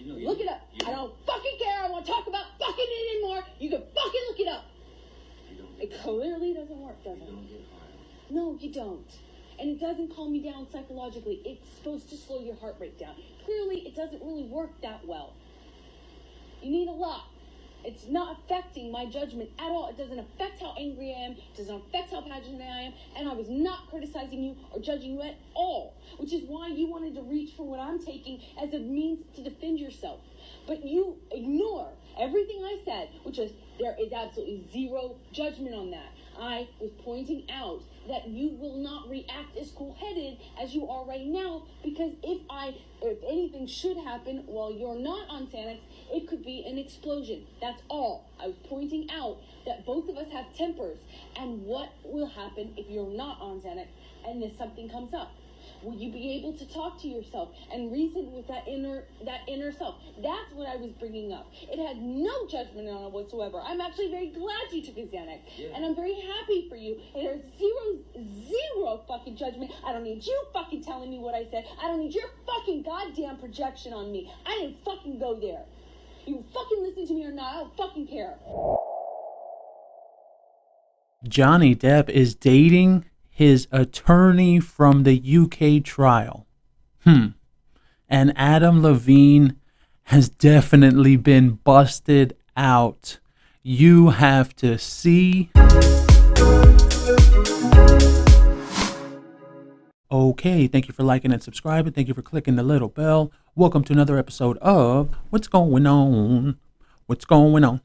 Look it up. I don't fucking care. I don't want to talk about fucking it anymore. You can fucking look it up. It clearly doesn't work, does it? No, you don't. And it doesn't calm you down psychologically. It's supposed to slow your heart rate down. Clearly, it doesn't really work that well. You need a lot. It's not affecting my judgment at all. It doesn't affect how angry I am. It doesn't affect how passionate I am. And I was not criticizing you or judging you at all. Which is why you wanted to reach for what I'm taking as a means to defend yourself. But you ignore everything I said, which is there is absolutely zero judgment on that. I was pointing out that you will not react as cool-headed as you are right now, because if anything should happen while you're not on Xanax, it could be an explosion. That's all. I was pointing out that both of us have tempers, and what will happen if you're not on Xanax and if something comes up. Will you be able to talk to yourself and reason with that inner self? That's what I was bringing up. It had no judgment on it whatsoever. I'm actually very glad you took a Xanax, and I'm very happy for you. And there's zero fucking judgment. I don't need you fucking telling me what I said. I don't need your fucking goddamn projection on me. I didn't fucking go there. You fucking listen to me or not, I don't fucking care. Johnny Depp is dating his attorney from the UK trial. And Adam Levine has definitely been busted out. You have to see. Okay, thank you for liking and subscribing. Thank you for clicking the little bell. Welcome to another episode of What's Going On? What's going on?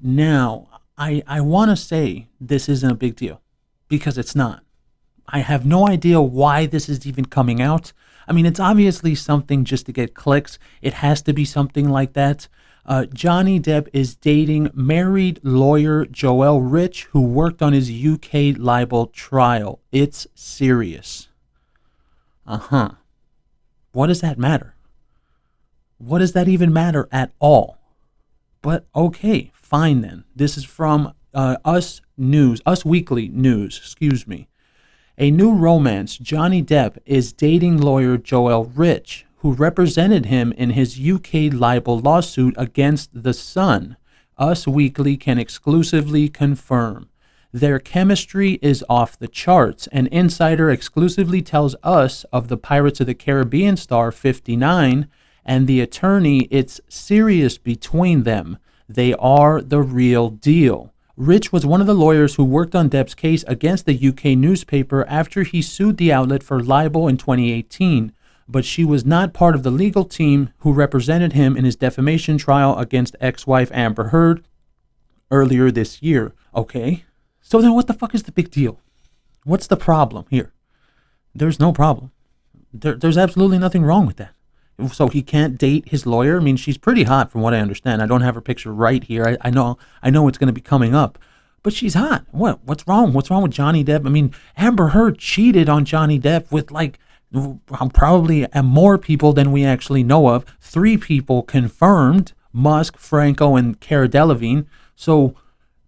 Now, I want to say this isn't a big deal, because it's not. I have no idea why this is even coming out. I mean, it's obviously something just to get clicks. It has to be something like that. Johnny Depp is dating married lawyer Joel Rich, who worked on his UK libel trial. It's serious. What does that matter? What does that even matter at all? But okay, fine then. This is from Us Weekly News, A new romance. Johnny Depp is dating lawyer Joel Rich, who represented him in his UK libel lawsuit against The Sun. Us Weekly can exclusively confirm. Their chemistry is off the charts. An insider exclusively tells Us of the Pirates of the Caribbean star 59 and the attorney it's serious between them. They are the real deal. Rich was one of the lawyers who worked on Depp's case against the UK newspaper after he sued the outlet for libel in 2018, but she was not part of the legal team who represented him in his defamation trial against ex-wife Amber Heard earlier this year. Okay, so then what the fuck is the big deal? What's the problem here? There's no problem. There's absolutely nothing wrong with that. So he can't date his lawyer? I mean, she's pretty hot from what I understand. I don't have her picture right here. I know it's going to be coming up. But she's hot. What's wrong? What's wrong with Johnny Depp? I mean, Amber Heard cheated on Johnny Depp with probably more people than we actually know of. 3 people confirmed: Musk, Franco, and Cara Delevingne. So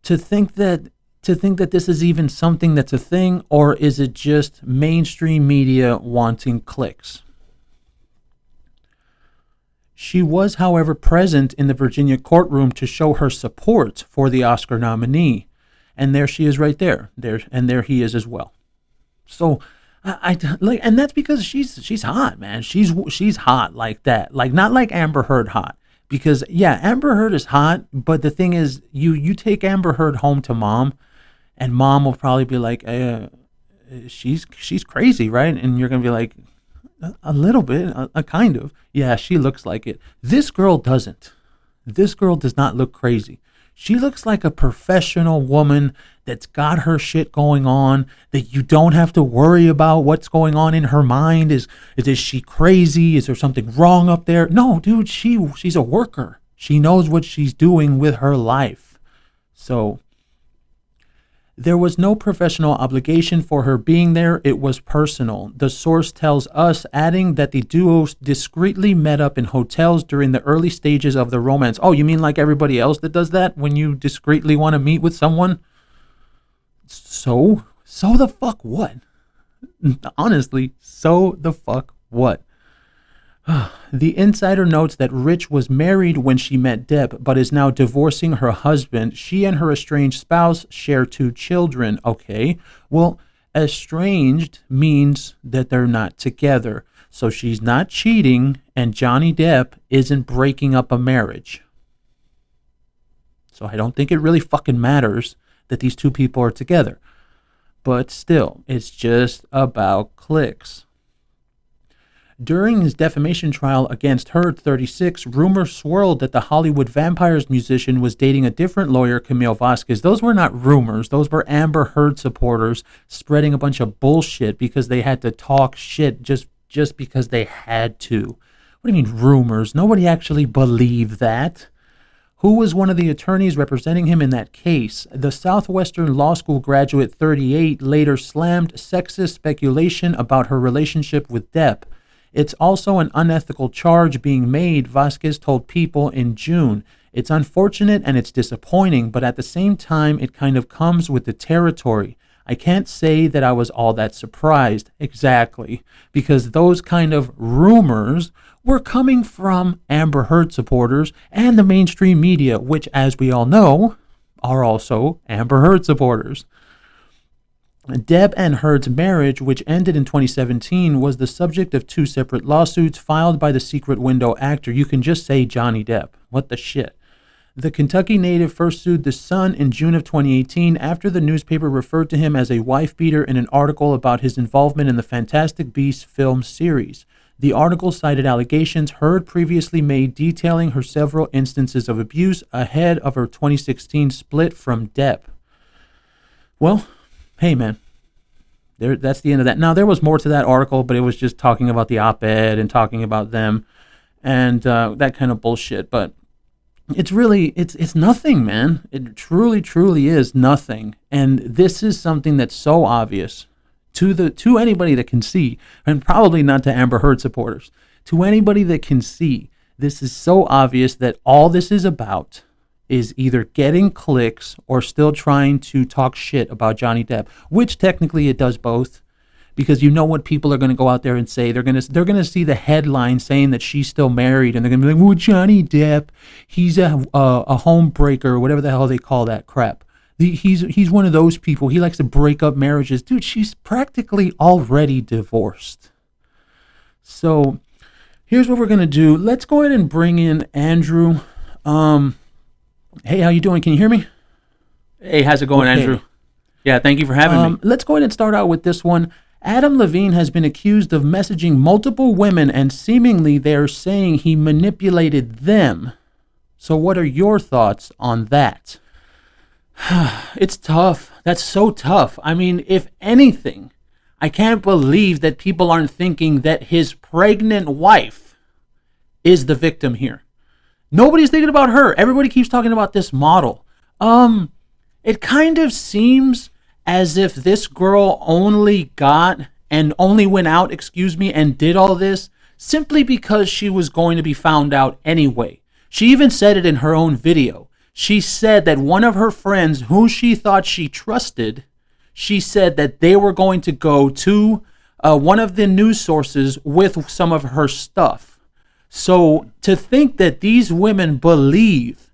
to think that this is even something that's a thing, or is it just mainstream media wanting clicks? She was, however, present in the Virginia courtroom to show her support for the Oscar nominee. And there she is right there. There he is as well. So and that's because she's hot, man. She's hot like that. Like, not like Amber Heard hot. Because yeah, Amber Heard is hot, but the thing is, you take Amber Heard home to mom, and mom will probably be like, she's crazy, right? And you're gonna be like, a little bit, a kind of. Yeah, she looks like it. This girl doesn't. This girl does not look crazy. She looks like a professional woman that's got her shit going on, that you don't have to worry about what's going on in her mind. Is she crazy? Is there something wrong up there? No, dude, she's a worker. She knows what she's doing with her life. So there was no professional obligation for her being there. It was personal. The source tells Us, adding that the duo discreetly met up in hotels during the early stages of the romance. Oh, you mean like everybody else that does that when you discreetly want to meet with someone? So the fuck what? Honestly, so the fuck what? The insider notes that Rich was married when she met Depp, but is now divorcing her husband. She and her estranged spouse share 2 children. Okay, well, estranged means that they're not together. So she's not cheating, and Johnny Depp isn't breaking up a marriage. So I don't think it really fucking matters that these 2 people are together. But still, it's just about clicks. During his defamation trial against Heard 36, rumors swirled that the Hollywood Vampires musician was dating a different lawyer, Camille Vasquez. Those were not rumors. Those were Amber Heard supporters spreading a bunch of bullshit because they had to talk shit just because they had to. What do you mean rumors? Nobody actually believed that. Who was one of the attorneys representing him in that case? The Southwestern Law School graduate 38 later slammed sexist speculation about her relationship with Depp. It's also an unethical charge being made, Vasquez told People in June. It's unfortunate and it's disappointing, but at the same time, it kind of comes with the territory. I can't say that I was all that surprised. Exactly. Because those kind of rumors were coming from Amber Heard supporters and the mainstream media, which, as we all know, are also Amber Heard supporters. Depp and Heard's marriage, which ended in 2017, was the subject of 2 separate lawsuits filed by the Secret Window actor. You can just say Johnny Depp. What the shit? The Kentucky native first sued The Sun in June of 2018 after the newspaper referred to him as a wife-beater in an article about his involvement in the Fantastic Beasts film series. The article cited allegations Heard previously made detailing her several instances of abuse ahead of her 2016 split from Depp. Well, hey man, that's the end of that. Now, there was more to that article, but it was just talking about the op-ed and talking about them and that kind of bullshit. But it's really, it's nothing, man. It truly, truly is nothing. And this is something that's so obvious to anybody that can see, and probably not to Amber Heard supporters, to anybody that can see. This is so obvious that all this is about is either getting clicks or still trying to talk shit about Johnny Depp, which technically it does both, because you know what people are going to go out there and say. They're going to see the headline saying that she's still married, and they're going to be like, well, Johnny Depp, he's a home breaker, or whatever the hell they call that crap. He's one of those people. He likes to break up marriages. Dude, she's practically already divorced. So here's what we're going to do. Let's go ahead and bring in Andrew. Hey, how you doing? Can you hear me? Hey, how's it going, okay. Andrew? Yeah, thank you for having me. Let's go ahead and start out with this one. Adam Levine has been accused of messaging multiple women, and seemingly they're saying he manipulated them. So what are your thoughts on that? It's tough. That's so tough. I mean, if anything, I can't believe that people aren't thinking that his pregnant wife is the victim here. Nobody's thinking about her. Everybody keeps talking about this model. It kind of seems as if this girl only went out, and did all this simply because she was going to be found out anyway. She even said it in her own video. She said that one of her friends, who she thought she trusted, she said that they were going to go to one of the news sources with some of her stuff. So to think that these women believe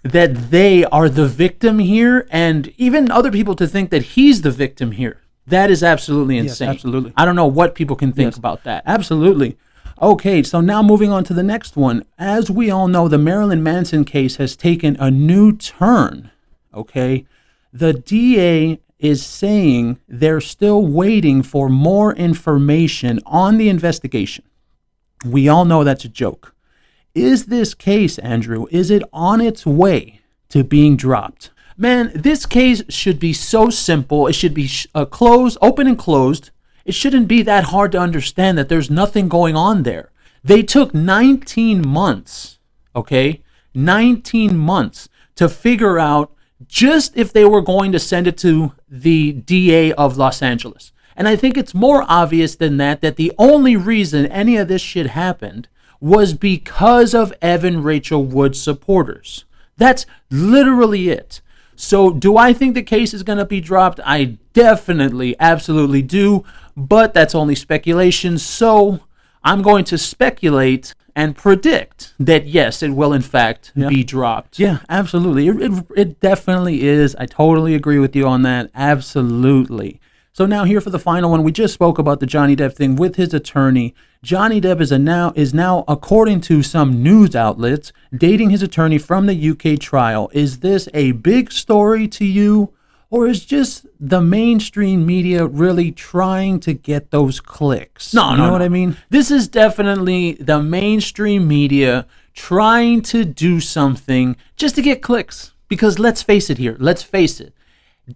that they are the victim here, and even other people to think that he's the victim here, that is absolutely insane. Yes, absolutely. I don't know what people can think about that. Absolutely. Okay, so now moving on to the next one. As we all know, the Marilyn Manson case has taken a new turn, okay? The DA is saying they're still waiting for more information on the investigation. We all know that's a joke. Is this case, Andrew, is it on its way to being dropped? Man, this case should be so simple. It should be open and closed. It shouldn't be that hard to understand that there's nothing going on there. They took 19 months, okay? 19 months to figure out just if they were going to send it to the DA of Los Angeles. And I think it's more obvious than that the only reason any of this shit happened was because of Evan Rachel Wood's supporters. That's literally it. So do I think the case is going to be dropped? I definitely, absolutely do. But that's only speculation. So I'm going to speculate and predict that, yes, it will in fact be dropped. Yeah, absolutely. It definitely is. I totally agree with you on that. Absolutely. So now here for the final one. We just spoke about the Johnny Depp thing with his attorney. Johnny Depp is now, according to some news outlets, dating his attorney from the UK trial. Is this a big story to you? Or is just the mainstream media really trying to get those clicks? No, you know what I mean? This is definitely the mainstream media trying to do something just to get clicks. Because let's face it here. Let's face it.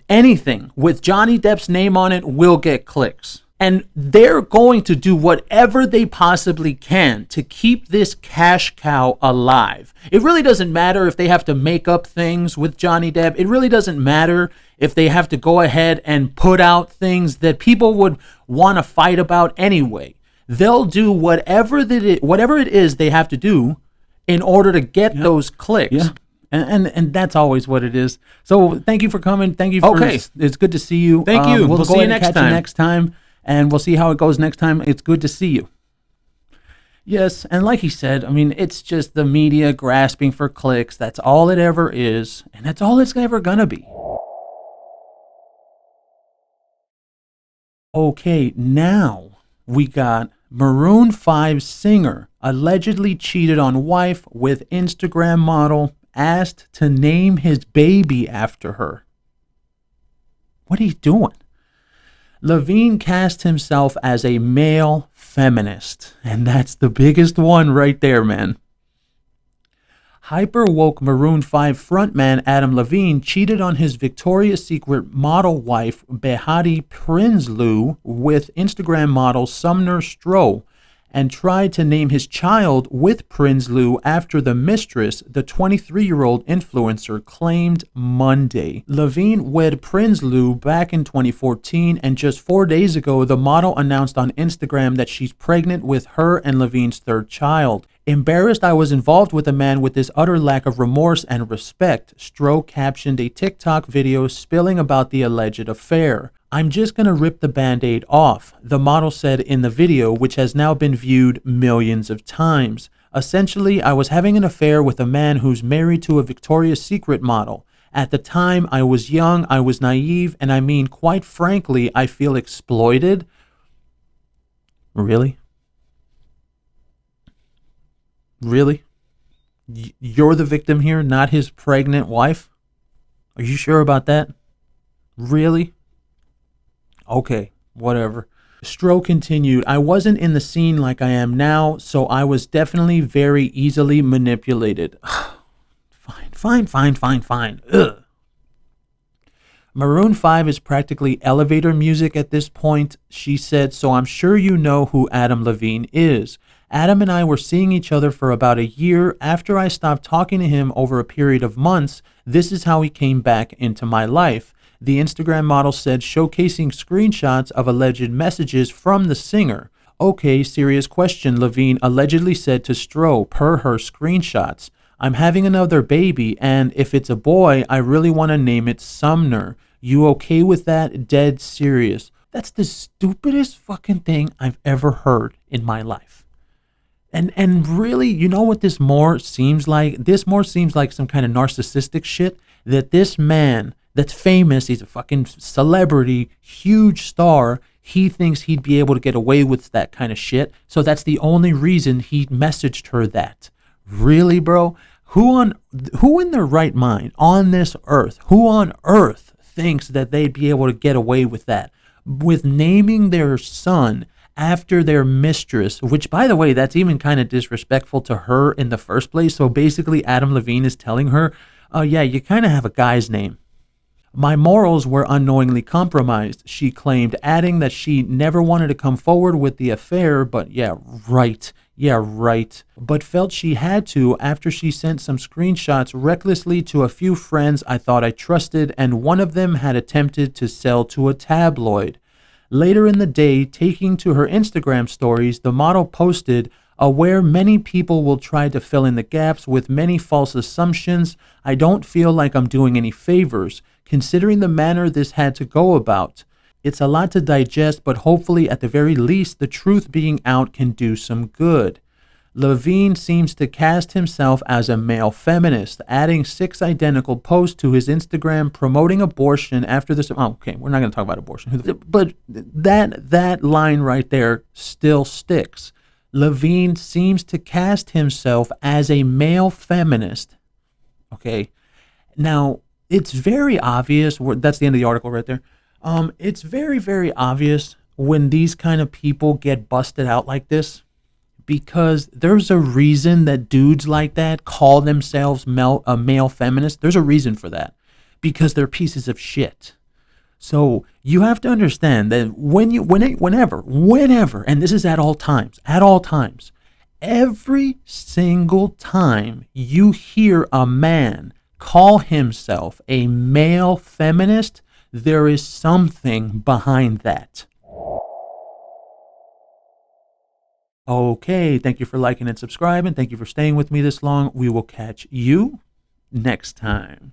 Anything with Johnny Depp's name on it will get clicks. And they're going to do whatever they possibly can to keep this cash cow alive. It really doesn't matter if they have to make up things with Johnny Depp. It really doesn't matter if they have to go ahead and put out things that people would want to fight about anyway. They'll do whatever it is they have to do in order to get those clicks. Yeah. And that's always what it is. So thank you for coming. Thank you for it's good to see you. Thank you. We'll see you next time. Next time. And we'll see how it goes next time. It's good to see you. Yes, and like he said, I mean, it's just the media grasping for clicks. That's all it ever is, and that's all it's ever gonna be. Okay, now we got Maroon 5 singer allegedly cheated on wife with Instagram model, asked to name his baby after her. What are you doing? Levine cast himself as a male feminist, and that's the biggest one right there, man. Hyper-woke Maroon 5 frontman Adam Levine cheated on his Victoria's Secret model wife Behati Prinsloo with Instagram model Sumner Stroh, and tried to name his child with Prinsloo after the mistress, the 23-year-old influencer, claimed Monday. Levine wed Prinsloo back in 2014, and just 4 days ago, the model announced on Instagram that she's pregnant with her and Levine's third child. Embarrassed I was involved with a man with this utter lack of remorse and respect, Stroh captioned a TikTok video spilling about the alleged affair. I'm just going to rip the Band-Aid off, the model said in the video, which has now been viewed millions of times. Essentially, I was having an affair with a man who's married to a Victoria's Secret model. At the time, I was young, I was naive, and I mean, quite frankly, I feel exploited. Really? Really? You're the victim here, not his pregnant wife? Are you sure about that? Really? Okay, whatever. Stroh continued, I wasn't in the scene like I am now, so I was definitely very easily manipulated. Fine. Ugh. Maroon 5 is practically elevator music at this point, she said, so I'm sure you know who Adam Levine is. Adam and I were seeing each other for about a year. After I stopped talking to him over a period of months, this is how he came back into my life. The Instagram model said, showcasing screenshots of alleged messages from the singer. Okay, serious question, Levine allegedly said to Stroh per her screenshots. I'm having another baby, and if it's a boy, I really want to name it Sumner. You okay with that? Dead serious. That's the stupidest fucking thing I've ever heard in my life. And really, you know what this more seems like? This more seems like some kind of narcissistic shit that this man that's famous, he's a fucking celebrity, huge star, he thinks he'd be able to get away with that kind of shit. So that's the only reason he messaged her that. Really, bro? Who in their right mind on this earth, who on earth thinks that they'd be able to get away with that? With naming their son after their mistress, which, by the way, that's even kind of disrespectful to her in the first place. So basically, Adam Levine is telling her, oh yeah, you kind of have a guy's name. My morals were unknowingly compromised, she claimed, adding that she never wanted to come forward with the affair, but yeah, right, but felt she had to after she sent some screenshots recklessly to a few friends I thought I trusted, and one of them had attempted to sell to a tabloid. Later in the day, taking to her Instagram stories, the model posted, aware many people will try to fill in the gaps with many false assumptions, I don't feel like I'm doing any favors, considering the manner this had to go about. It's a lot to digest, but hopefully, at the very least, the truth being out can do some good. Levine seems to cast himself as a male feminist, adding 6 identical posts to his Instagram promoting abortion after this. Oh, okay, we're not going to talk about abortion. But that line right there still sticks. Levine seems to cast himself as a male feminist. Okay. Now, it's very obvious. That's the end of the article right there. It's very, very obvious when these kind of people get busted out like this, because there's a reason that dudes like that call themselves male feminists. There's a reason for that, because they're pieces of shit. So you have to understand that whenever, and this is at all times, every single time you hear a man call himself a male feminist, there is something behind that. Okay, thank you for liking and subscribing. Thank you for staying with me this long. We will catch you next time.